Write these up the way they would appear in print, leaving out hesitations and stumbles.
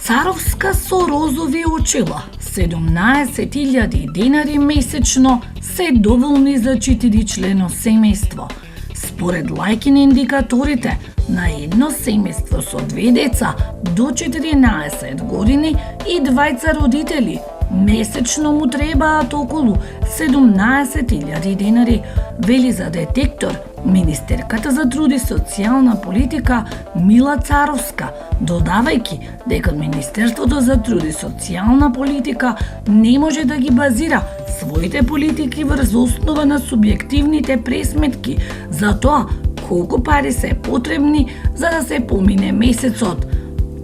Царовска со розови очила, 17.000 денари месечно се доволни за 4-члено семејство. Според лајкин индикаторите, на едно семејство со 2 деца до 14 години и 2 родители, месечно му требаат околу 17.000 денари, вели за Детектор министерката за труд и социјална политика Мила Царовска, додавајќи дека Министерството за труд и социјална политика не може да ги базира своите политики врз основа на субјективните пресметки за тоа колку пари се потребни за да се помине месецот.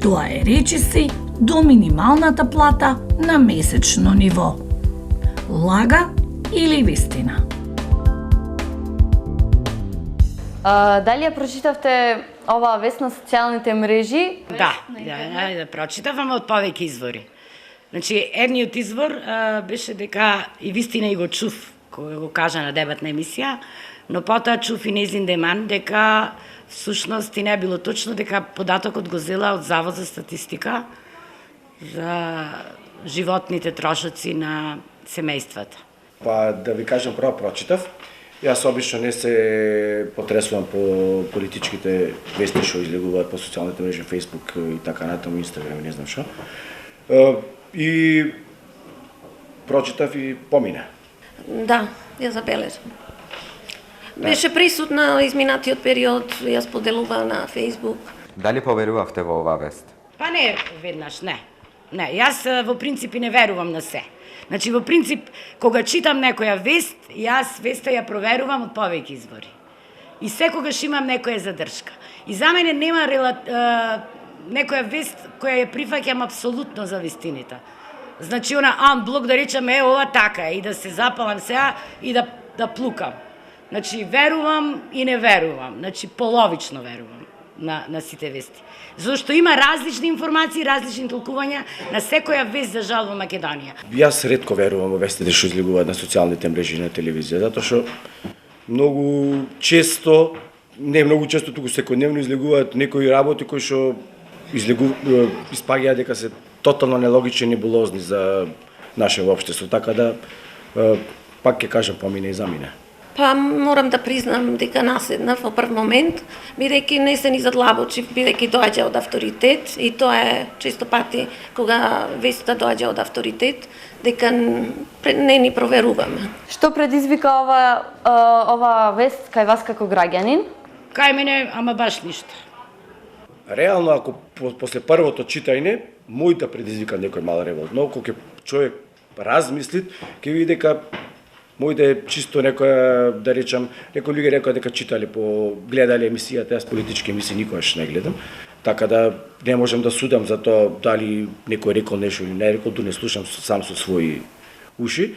Тоа е речиси до минималната плата на месечно ниво. Лага или вистина? Дали ја прочитавте оваа вест на социјалните мрежи? Да, прочитавам од повеќе извори. Значи, едниот извор беше дека и вистина и го чув, кој го кажа на дебатна емисија, но потоа чув и незин деман дека всушност и не било точно, дека податокот го зела од Завод за статистика за животните трошоци на семејствата. Па да ви кажам, прво прочитав. Јас обично не се потресувам по политичките вести што излегуваат по социјалните мрежи, Facebook и така натаму, Instagram и не знам што. И прочитав и помина. Да, ја забележам. Беше присутна изминатиот период, ја споделува на Facebook. Дали поверувавте во оваа вест? Па не веднаш, не. Не, јас во принцип не верувам на се. Значи, во принцип, кога читам некоја вест, јас веста ја проверувам од повеќе извори. И секогаш имам некоја задршка. И за мене нема некоја вест која ја прифаќам апсолутно за вистината. Значи, она блок да речам, ова така и да се запалам сега и да плукам. Значи, верувам и не верувам. Значи, половично верувам на сите вести. Зашто има различни информации, различни толкувања на секоја вест за жал во Македонија. Јас ретко верувам во вестите што излегуваат на социјалните мрежи и на телевизија, затоа што многу често, не многу често, туку секојдневно излегуваат некои работи кои што испаѓаат дека се тотално нелогични и небулозни за нашето општество, така да пак ќе кажам помине и замине. Па морам да признам дека наседнав во прв момент, бидејќи не се ни задлабочив, бидејќи доаѓа од авторитет и тоа е често пати кога веста доаѓа од авторитет, дека не ни проверуваме. Што предизвика ова вест кај вас како граѓанин? Кај мене, ама баш ништо. Реално, ако после првото читање, мој да предизвика некој мал револт, но кога човек размисли, ќе види дека мој да е чисто некоја, да речам, некои луѓе рекоа дека читале гледале емисијата, јас политички емисии никогаш не гледам, така да не можам да судам за тоа дали некој рекол нешто или не рекол, не слушам сам со своји уши.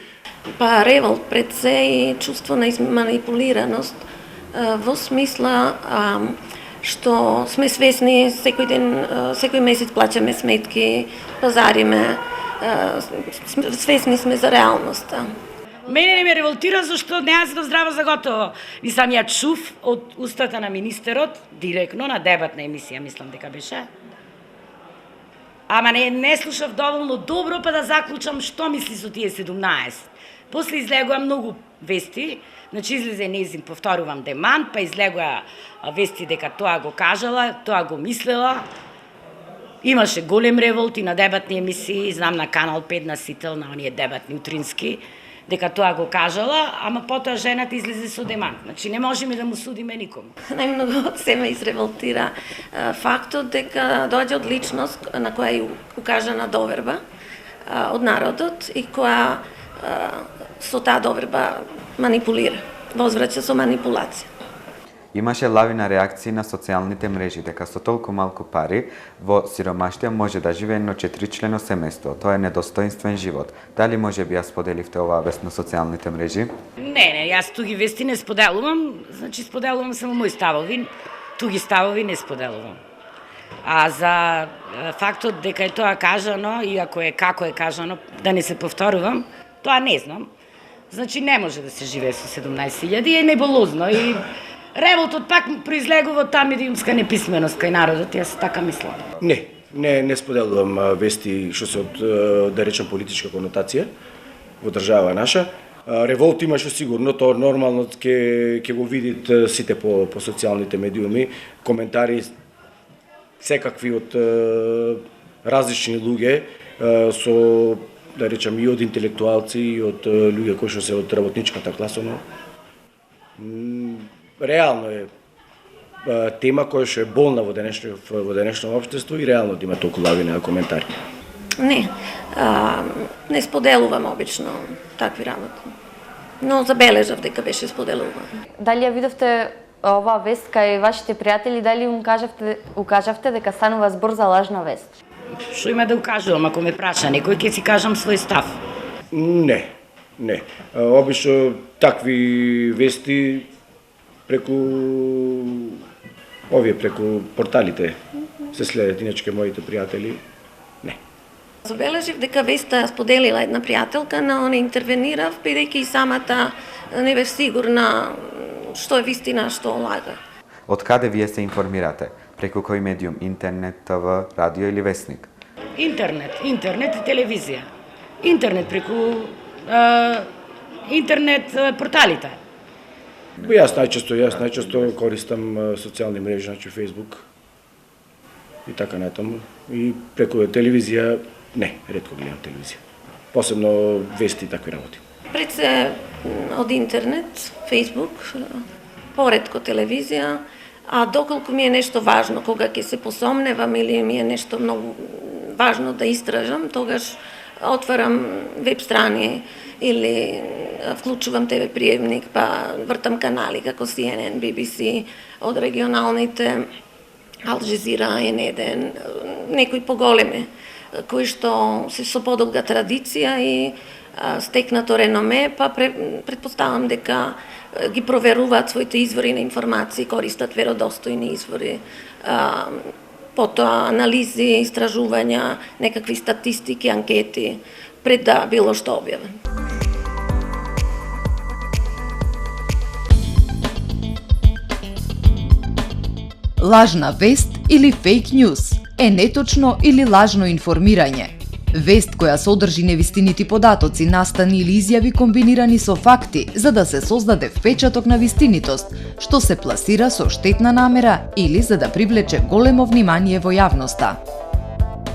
Па револт пред се и чувство на манипулираност во смисла што сме свесни секој ден, секој месец плаќаме сметки, пазариме, свесни сме за реалноста. Мене не ме револтира зашто не јас здраво за готово. И сам ја чув од устата на министерот, директно на дебатна емисија, мислам дека беше. Ама не слушав доволно добро па да заклучам што мисли со тие 17. После излегува многу вести, значи излезе незин, повторувам, деман, па излегува вести дека тоа го кажала, тоа го мислела. Имаше голем револт и на дебатни емисии, знам на Канал 5 на Сител, на оние дебатни утрински, дека тоа го кажала, ама потоа жената излезе со демант. Значи не можеме да му судиме никому. Најмногу од се ме изреволтира фактот дека доаѓа од личност на која е укажана доверба од народот и која со таа доверба манипулира, возвраќа со манипулација. Имаше лавина реакции на социјалните мрежи дека со толку малку пари во сиромаштија може да живее едно 4-члено семејство. Тоа е недостоинствен живот. Дали може би ја споделивте оваа вест на социјалните мрежи? Не, јас туги вести не споделувам, значи споделувам само мои ставови, туги ставови не споделувам. А за фактот дека е тоа кажано, иако е како е кажано, да не се повторувам, тоа не знам. Значи не може да се живее со 17.000 и е неболозно и револтот пак произлегува од таа медиумска неписменост кај народот, јас така мислам. Не, Не споделувам вести што се од, да речем, политичка конотација во држава наша. Револт имаше сигурно, тоа нормално ќе го видите сите по социјалните медиуми, коментари секакви од различни луѓе со, да речем, и од интелектуалци, и од луѓе кои што се од работничката класа, но реално е тема која што е болна во денешно општество и реално да има толку лавина коментари. Не споделувам обично такви работи. Но забележав дека беше споделувано. Дали ја видовте оваа вест кај вашите пријатели, дали укажавте дека станува збор за лажна вест? Што има да укажувам, ако ме праша некој, ќе си кажам свој став. Не. Обично такви вести преку порталите се следат, иначе моите пријатели не. Забележив дека веста споделила една пријателка, но не интервенирав, бидејќи и самата не бев сигурна што е вистина, што лага. Од каде вие се информирате? Преку кој медиум? Интернет, ТВ, радио или весник? Интернет и телевизија. Интернет преку интернет порталите. Јас најчесто користам социјални мрежи, значи Facebook и така натаму. И преку телевизија, ретко гледам телевизија. Посебно вести и такви работи. Пред се од интернет, Facebook, поретко телевизија, а доколку ми е нешто важно, кога ќе се посомневам или ми е нешто многу важно да истражам, тогаш отварам веб страни или вклучувам ТВ приемник, па вртам канали како CNN, BBC, од регионалните Ал Джазира, N1, некои поголеми, кои што се со подолга традиција и стекнато реноме, па предпоставам дека ги проверуваат своите извори на информации, користат веродостојни извори, потоа анализи, истражувања, некакви статистики, анкети, пред да било што објавен. Лажна вест или фейк ньюс е неточно или лажно информирање. Вест која содржи невистинити податоци, настани или изјави комбинирани со факти за да се создаде впечаток на вистинитост, што се пласира со штетна намера или за да привлече големо внимание во јавноста.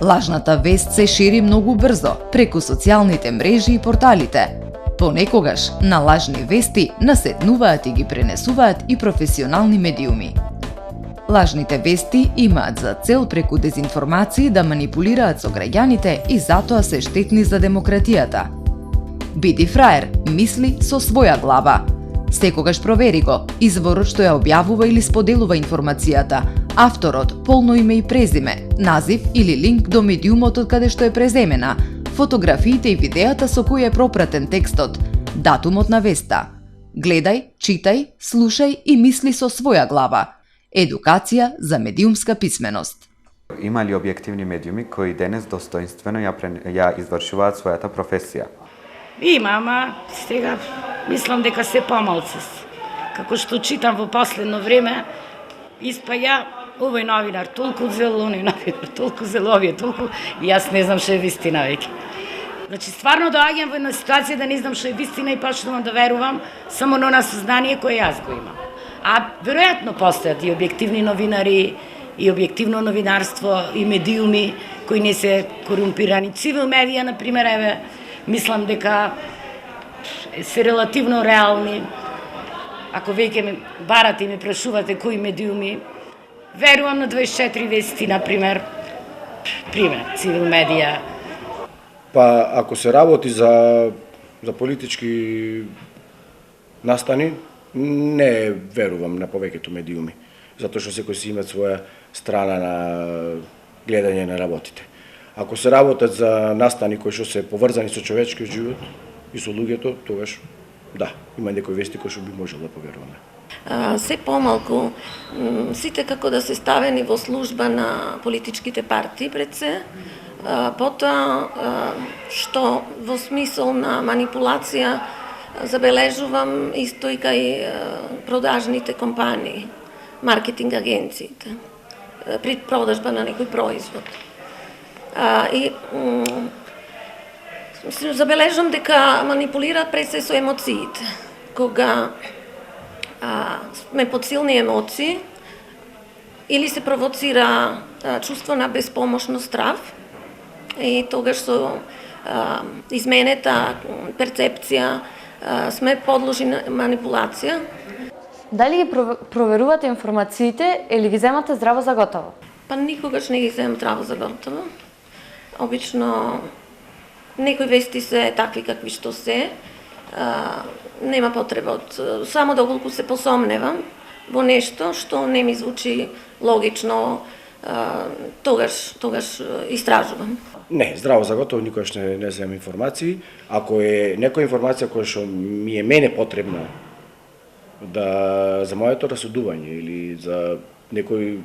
Лажната вест се шири многу брзо преку социјалните мрежи и порталите. Понекогаш на лажни вести наседнуваат и ги пренесуваат и професионални медиуми. Лажните вести имаат за цел преку дезинформации да манипулираат со граѓаните и затоа се штетни за демократијата. Биди фраер, мисли со своја глава. Секогаш провери го изворот што ја објавува или споделува информацијата, авторот, полно име и презиме, назив или линк до медиумот од каде што е преземена, фотографиите и видеата со кои е пропратен текстот, датумот на веста. Гледај, читај, слушај и мисли со своја глава. Едукација за медиумска писменост. Има ли објективни медиуми кои денес достоинствено ја извршуваат својата професија? Има, ама сега мислам дека се помалци. Како што читам во последно време, испаја овој новинар толку зел, оној новинар толку зел, овие толку, и јас не знам што е вистина веќе. Значи, стварно доаѓам во една ситуација да не знам што е вистина и почнувам да верувам само на она сознание кое јас го имам. А веројатно постојат и објективни новинари, и објективно новинарство, и медиуми кои не се корумпирани. Цивил медија, например, еве, мислам дека се релативно реални. Ако веќе ме барате и ме прашувате кои медиуми, верувам на 24 вести, например, Цивил медија. Па, ако се работи за политички настани, не верувам на повеќето медиуми, затоа што секој си има своја страна на гледање на работите. Ако се работат за настани кои што се поврзани со човечкиот живот и со луѓето, тогаш да, има некои вести кои што би можел да поверуваме. Се помалку сите како да се ставени во служба на политичките партии пред се, потоа што во смисол на манипулација забележувам исто и кај продажните компании, маркетинг агенциите, при продажба на некој производ. И забележам дека манипулираат пред се со емоциите. Кога сме под силни емоции, или се провоцира чувство на безпомощност, страв, и тогаш со изменета перцепција сме подложени на манипулација. Дали ги проверувате информациите или ги земате здраво за готово? Па никогаш не ги земам здраво за готово. Обично некои вести се такви какви што се. Нема потреба од само доколку се посомневам во нешто што не ми звучи логично, тогаш истражувам. Не, здраво за готово никогаш не земам информации. Ако е некоја информација која што ми е мене потребна за моето расудување или за некои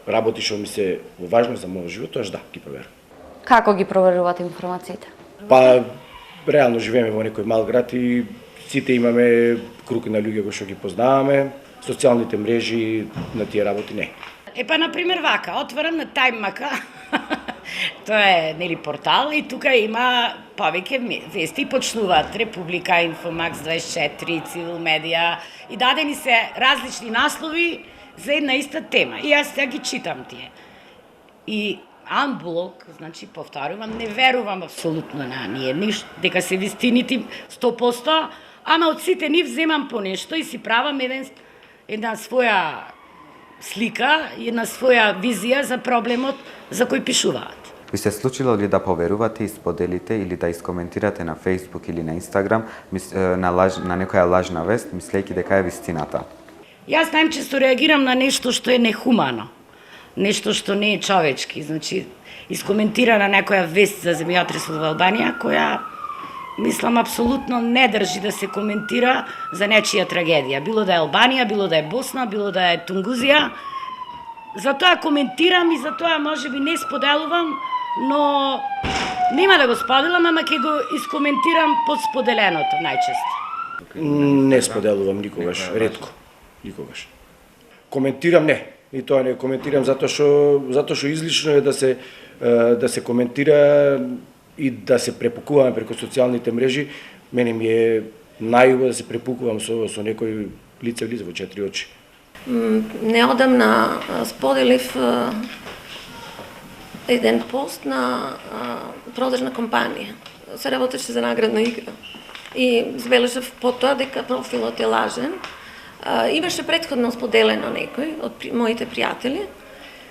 работи што ми се важни за мојот живот, тоа да, ги проверам. Како ги проверувате информациите? Па, реално живееме во некој мал град и сите имаме круг на луѓе кои што ги познаваме, социјалните мрежи на тие работи не. Па, например, вака, отварам на Тајмака, тоа е, нели, портал, и тука има повеќе вести, почнуваат Република, Инфомакс 24, Цивил Медија, и дадени се различни наслови за една иста тема. И јас сега ги читам тие. И амблок, значи, повторувам, не верувам апсолутно на ние, дека се вистините 100%, ама од сите нив земам по нешто и си правам една своја слика, една своја визија за проблемот за кој пишуваат. Ви се случило ли да поверувате и споделите или да искоментирате на Facebook или на Instagram на некоја лажна вест, мислејќи дека е вистината? Јас најчесто реагирам на нешто што е нехумано, нешто што не е човечки. Значи, искоментира на некоја вест за земјотресот во Албанија, која, мислам, апсолутно не држи да се коментира за нечија трагедија. Било да е Албанија, било да е Босна, било да е Тунгузија. Затоа коментирам и затоа можеби не споделувам, но нема да го споделам, ама ќе го искоментирам под споделеното најчесто. Не споделувам никогаш, ретко. Никогаш. Коментирам не. И тоа не коментирам затоа што излишно е да се коментира и да се препукуваме преку социјалните мрежи. Мене ми е најубаво да се препукувам со некој лице во 4 очи. Неодамна споделив еден пост на продажна компанија. Се работеше за наградна игра. И забележав потоа дека профилот е лажен. Имаше претходно споделено некој од моите пријатели.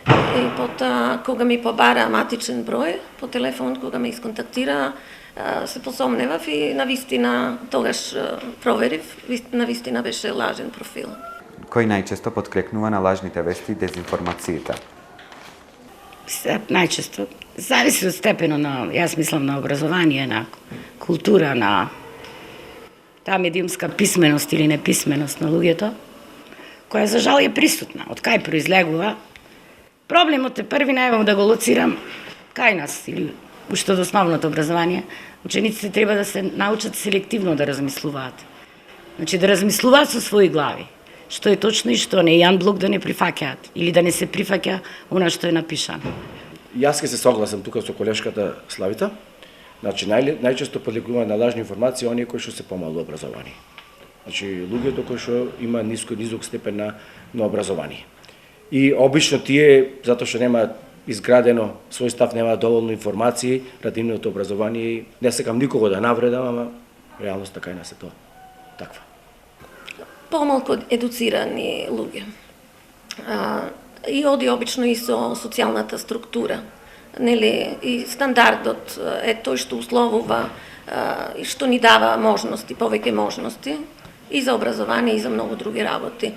И потоа, кога ми побара матичен број по телефон, кога ме исконтактира, се посомневав и навистина тогаш проверив, навистина беше лажен профил. Кој најчесто подкрекнува на лажните вести и дезинформациите? Најчесто, зависи од степено на, јас мислам, на образование, на култура, на таа медиумска писменост или неписменост на луѓето, која за жал е присутна. Од кај произлегува? Проблемот е први највам да го лоцирам кај нас, или уште од основното образование. Учениците треба да се научат селективно да размислуваат. Значи да размислуваат со своји глави. Што е точно и што не, и анблок да не прифаќаат, или да не се прифаќа она што е напишано. Јас ќе се согласам тука со колешката Славита. Значи, најчесто подлегуваат на лажни информации оние кои што се помалу образовани. Значи, луѓето кои што има низок степен на образование. И обично тие, затоа што немаат изградено свој став, немаат доволно информации, ради нивното образование, не сакам никого да навредам, ама реалноста кај нас е тоа. Таква. Помалку едуцирани луѓе. И оди обично и со социјалната структура. Нели, и стандардот е тој што условува и што ни дава можности, повеќе можности и за образование и за многу други работи.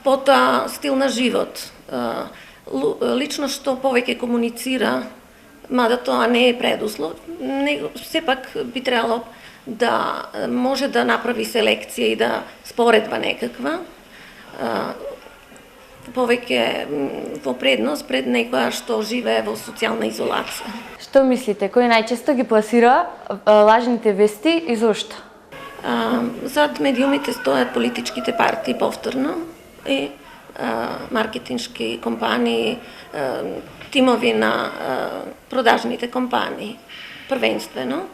Потоа стил на живот. Лично што повеќе комуницира, мада тоа не е предуслов, сепак би требало да може да направи селекција и да споредба некаква, повеќе во предност пред некоја што живее во социјална изолација. Што мислите, кој најчесто ги пласира лажните вести и зошто? Зад медиумите стојат политичките партии повторно и маркетиншки компании, тимови на продажните компании, првенствено.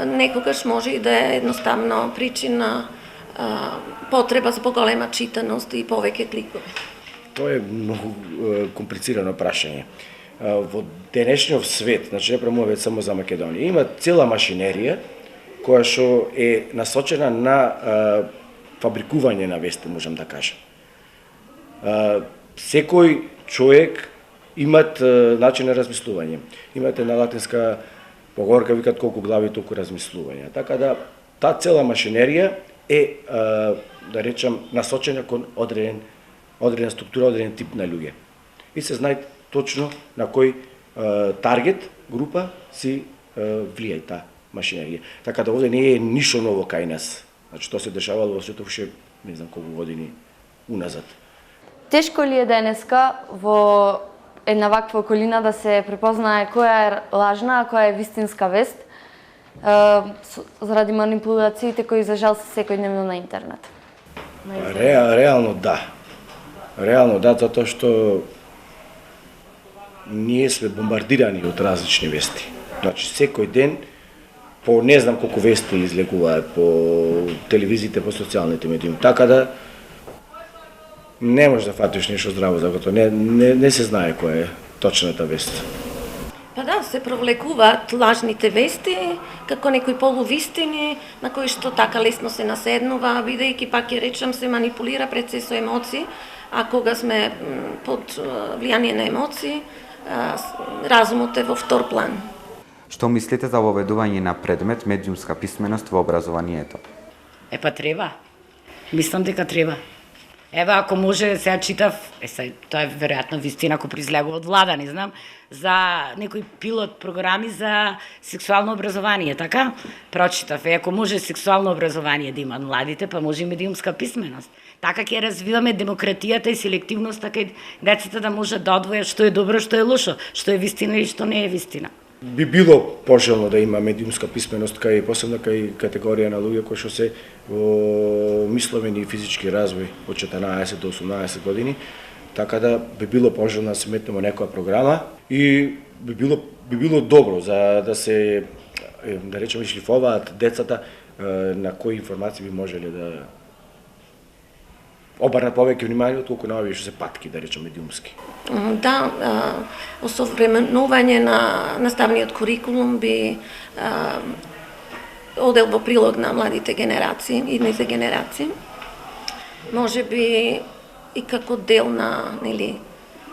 Некогаш може и да е едноставно причина потреба за поголема читаност и повеќе кликови. Тоа е многу комплицирано прашање. Во денешниот свет, значи не премуваме само за Македонија, има цела машинерија која што е насочена на фабрикување на вести, можам да кажам. Секој човек имат начин на размислување. Имате на латинска поговорка, викат колку глави толку размислувања. Така да таа цела машинерија е, да речам, насочена кон одредена структура, одреден тип на луѓе. И се знае точно на кој таргет група си влијае таа машинерија. Така да овде не е ништо ново кај нас. Значи тоа се дешавало во светот уште не знам колку години уназад. Тешко ли е денеска во една ваква околина да се препознае која е лажна, а која е вистинска вест, заради манипулациите кои за жал се секојдневно на интернет? Реално да. Реално да, затоа што ние сме бомбардирани од различни вести. Значи секој ден по не знам колку вести излегуваат по телевизиите, по социјалните медии. Така да не можеш да фатиш нешто здраво за тоа. Не се знае која е точната вест. Па да, се провлекуваат лажните вести како некои полувистини на кои што така лесно се наседнува, бидејќи пак ќе речам се манипулира пред се со емоции, а кога сме под влијание на емоции, разумот е во втор план. Што мислите за воведување на предмет медиумска писменост во образованието? Па треба. Мислам дека треба. Ева, ако може, сега читав, тоа е веројатно вистина ако произлегува од влада, не знам, за некои пилот програми за сексуално образование, така? Прочитав, ако може сексуално образование да имат младите, па може и медиумска писменост. Така ќе развиваме демократијата и селективноста кај децата да можат да одвојат што е добро, што е лошо, што е вистина и што не е вистина. Би било пожелно да има медиумска писменост посебно кај категорија на луѓе кои што се во мисловен и физички развој од 14 до 18 години, така да би било пожелно да се метнеме некоја програма и би било добро за да се да речеме шлифуваат децата на кои информации би можеле да обрнат повеќе внимание отколку на овие што се патки, да речеме медиумски. Да, осовременување на наставниот курикулум би одел во прилог на младите генерации, идните генерации. Може би и како дел на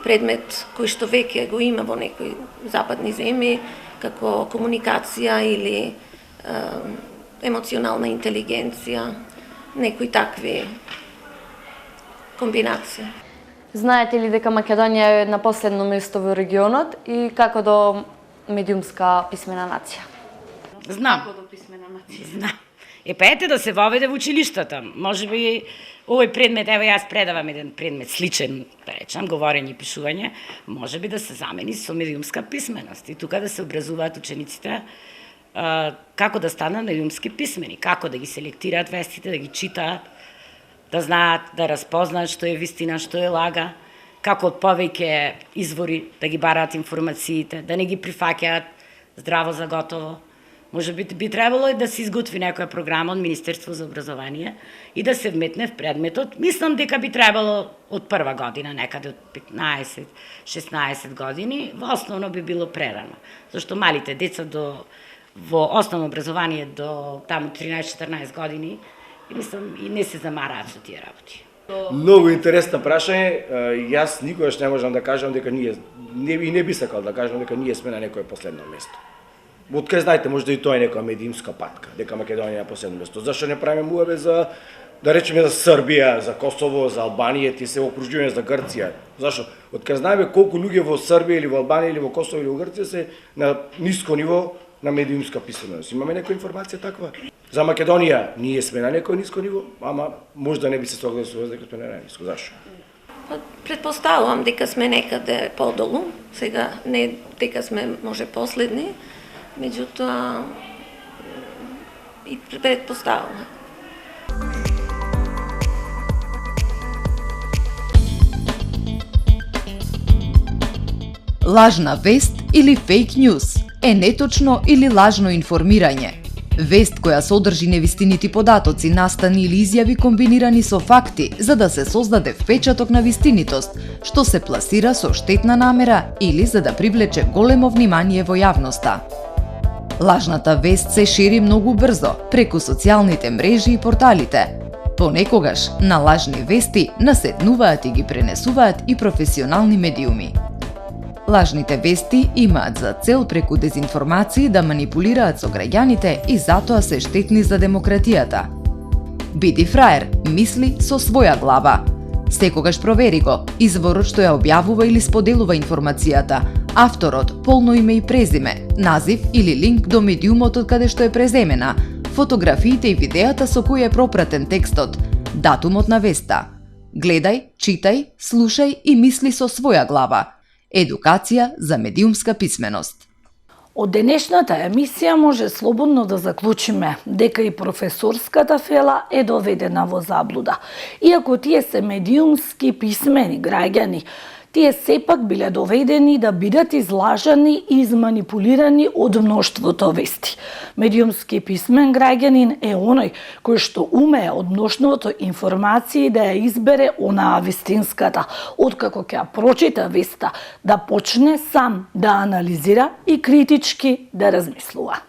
предмет кој што веќе го има во некои западни земји, како комуникација или емоционална интелигенција, некои такви комбинација. Знаете ли дека Македонија е на последно место во регионот и како до медиумска писмена нација? Знам. Како до писмена нација? Знам. Па ете да се воведе во училиштата. Може би овој предмет, ево јас предавам еден предмет сличен, да речам, говорење и пишување, може би да се замени со медиумска писменост и тука да се образуваат учениците како да станат медиумски писмени, како да ги селектираат вестите, да ги читаат, да знаат, да разпознаат што е вистина, што е лага, како од повеќе извори да ги бараат информациите, да не ги прифаќаат здраво за готово. Може би требало и да се изготви некоја програма од Министерство за образование и да се вметне в предметот. Мислам дека би требало од прва година, некаде од 15-16 години, во основно би било прерано. Зашто малите деца во основно образование до таму 13-14 години, мислам, и не се замараат со тие работи. Многу интересно прашање. Јас никогаш не можам да кажам дека ние не би сакал да кажам дека ние сме на некое последно место. Откај знаете, може да и тоа е некоја медиумска патка, дека Македонија е на последно место. Зашто не правиме муаве за, да речеме, за Србија, за Косово, за Албанија, ти се окружуваме за Грција? Зашто? Откај знаеме колку луѓе во Србија или во Албанија или во Косово или во Грција се на ниско ниво на медиумска писменост. Имаме некоја информација таква? За Македонија ние сме на некој ниско ниво, ама можда не би се согласувал дека сме на ниско. Зашто? Предпоставувам дека сме некаде подолу, сега не дека сме може последни, меѓутоа и предпоставувам. Лажна вест или фейк ньюс е неточно или лажно информирање. Вест која содржи невистинити податоци, настани или изјави комбинирани со факти за да се создаде впечаток на вистинитост, што се пласира со штетна намера или за да привлече големо внимание во јавноста. Лажната вест се шири многу брзо преку социјалните мрежи и порталите. Понекогаш на лажни вести наседнуваат и ги пренесуваат и професионални медиуми. Лажните вести имаат за цел преку дезинформации да манипулираат со граѓаните и затоа се штетни за демократијата. Биди фраер, мисли со своја глава. Секогаш провери го изворот што ја објавува или споделува информацијата, авторот, полно име и презиме, назив или линк до медиумот од каде што е преземена, фотографиите и видеата со кои е пропратен текстот, датумот на веста. Гледај, читај, слушај и мисли со своја глава. Едукација за медиумска писменост. Од денешната емисија може слободно да заклучиме дека и професорската фела е доведена во заблуда. Иако тие се медиумски писмени граѓани, тие сепак биле доведени да бидат излажани и изманипулирани од мноштвото вести. Медиумски писмен граѓанин е оној кој што умее од мноштвото информации да ја избере онаа вистинската, откако ќе ја прочита веста, да почне сам да анализира и критички да размислува.